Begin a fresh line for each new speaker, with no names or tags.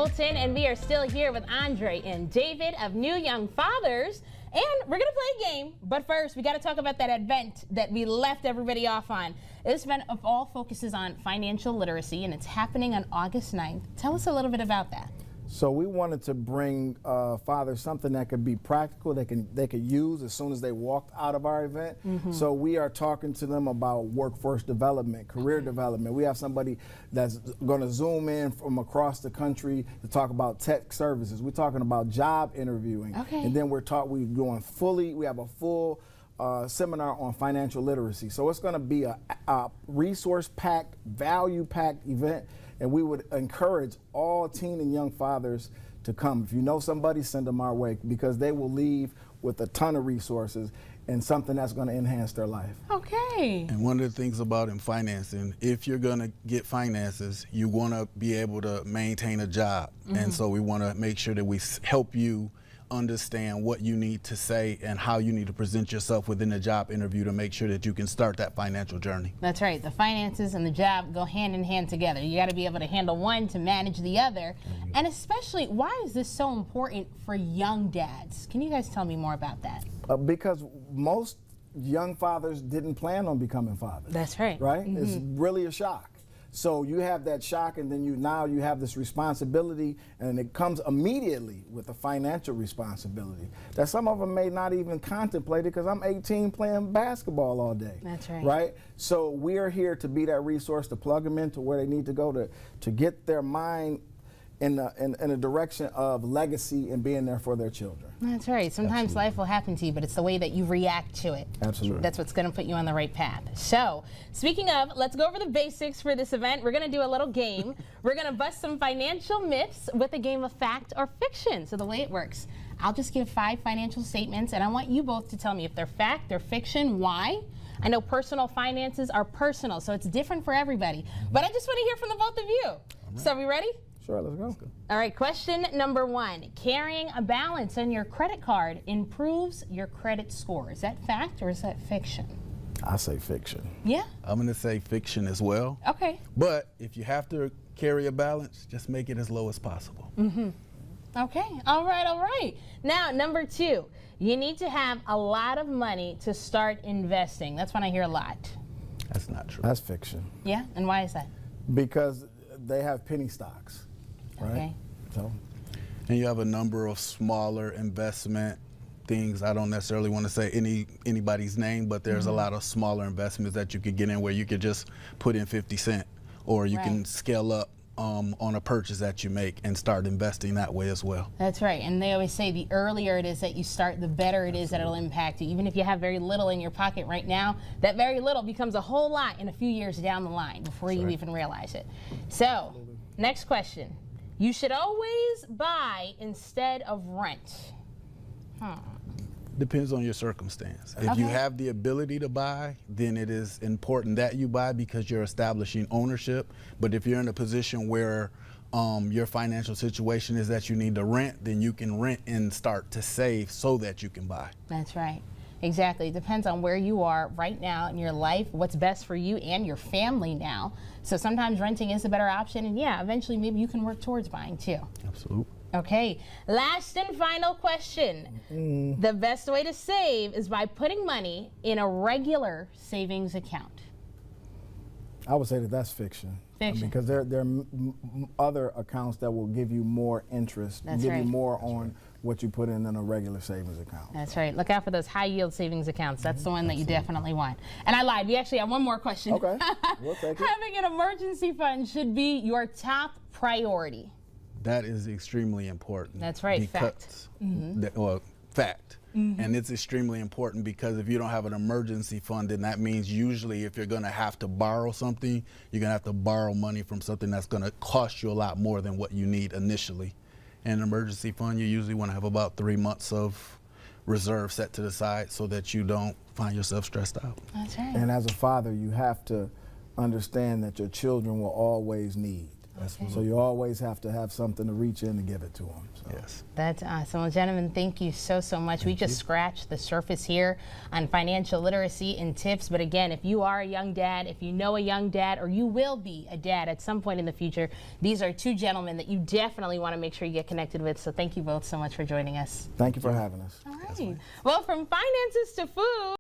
Bolton, and we are still here with Andre and David of New Young Fathers, and we're gonna play a game. But first, we got to talk about that event that we left everybody off on. This event of all focuses on financial literacy, and it's happening on August 9th. Tell us a little bit about that.
So we wanted to bring fathers something that could be practical, they could use as soon as they walked out of our event. So we are talking to them about workforce development, career development. We have somebody that's going to zoom in from across the country to talk about tech services. We're talking about job interviewing, and then we have a full seminar on financial literacy. So it's going to be a resource-packed, value-packed event. And we would encourage all teen and young fathers to come. If you know somebody, send them our way, because they will leave with a ton of resources and something that's going to enhance their life.
Okay. And one of the things about in financing, if you're going to get finances, you want to be able to maintain a job. And so we want to make sure that we help you understand what you need to say and how you need to present yourself within the job interview to make sure that you can start that financial journey.
That's right. The finances and the job go hand in hand together. You got to be able to handle one to manage the other. And especially, why is this so important for young dads? Can you guys tell me more about that?
Because most young fathers didn't plan on becoming fathers.
That's right.
Right? It's really a shock. So you have that shock, and then now you have this responsibility, and it comes immediately with a financial responsibility that some of them may not even contemplate it, because I'm 18 playing basketball all day.
That's right.
Right? So we are here to be that resource to plug them into where they need to go to get their mind in a direction of legacy and being there for their children.
That's right. Sometimes life will happen to you, but it's the way that you react to it.
Absolutely.
That's what's going to put you on the right path. So, speaking of, let's go over the basics for this event. We're going to do a little game. We're going to bust some financial myths with a game of fact or fiction. So the way it works, I'll just give 5 financial statements, and I want you both to tell me if they're fact or fiction, why. I know personal finances are personal, so it's different for everybody. But I just want to hear from the both of you. Right. So are we ready?
Sure, let's go.
All right, question number 1. Carrying a balance on your credit card improves your credit score. Is that fact or is that fiction?
I say fiction.
Yeah?
I'm going to say fiction as well.
Okay.
But if you have to carry a balance, just make it as low as possible.
Okay, all right. Now, number 2, you need to have a lot of money to start investing. That's when I hear a lot.
That's not true.
That's fiction.
Yeah, and why is that?
Because they have penny stocks. Right?
Okay.
So.
And you have a number of smaller investment things. I don't necessarily want to say anybody's name, but there's a lot of smaller investments that you could get in where you could just put in 50 cents, or you can scale up on a purchase that you make and start investing that way as well.
That's right. And they always say the earlier it is that you start, the better it is that it'll impact you. Even if you have very little in your pocket right now, that very little becomes a whole lot in a few years down the line before you even realize it. So, next question. You should always buy instead of rent.
Depends on your circumstance. If you have the ability to buy, then it is important that you buy because you're establishing ownership. But if you're in a position where your financial situation is that you need to rent, then you can rent and start to save so that you can buy.
That's right. Exactly. It depends on where you are right now in your life, what's best for you and your family now. So sometimes renting is a better option, and yeah, eventually maybe you can work towards buying too.
Absolutely.
Okay, last and final question. The best way to save is by putting money in a regular savings account.
I would say that that's fiction.
Fiction.
Because there are other accounts that will give you more interest,
That's
give
right.
you more on what you put in a regular savings account.
That's right. Look out for those high yield savings accounts. That's the one that you definitely want. And I lied. We actually have one more question.
Okay, we'll take it.
Having an emergency fund should be your top priority.
That is extremely important.
That's right.
Fact. Fact. And it's extremely important because if you don't have an emergency fund, then that means usually if you're going to have to borrow something, you're going to have to borrow money from something that's going to cost you a lot more than what you need initially. And an emergency fund, you usually want to have about 3 months of reserve set to the side so that you don't find yourself stressed out.
That's right.
And as a father, you have to understand that your children will always need. So you always have to have something to reach in to give it to them. So.
Yes.
That's awesome. Well, gentlemen, thank you so much. We just scratched the surface here on financial literacy and tips. But again, if you are a young dad, if you know a young dad, or you will be a dad at some point in the future, these are two gentlemen that you definitely want to make sure you get connected with. So thank you both so much for joining us.
Thank you for having us.
All right. Well, from finances to food.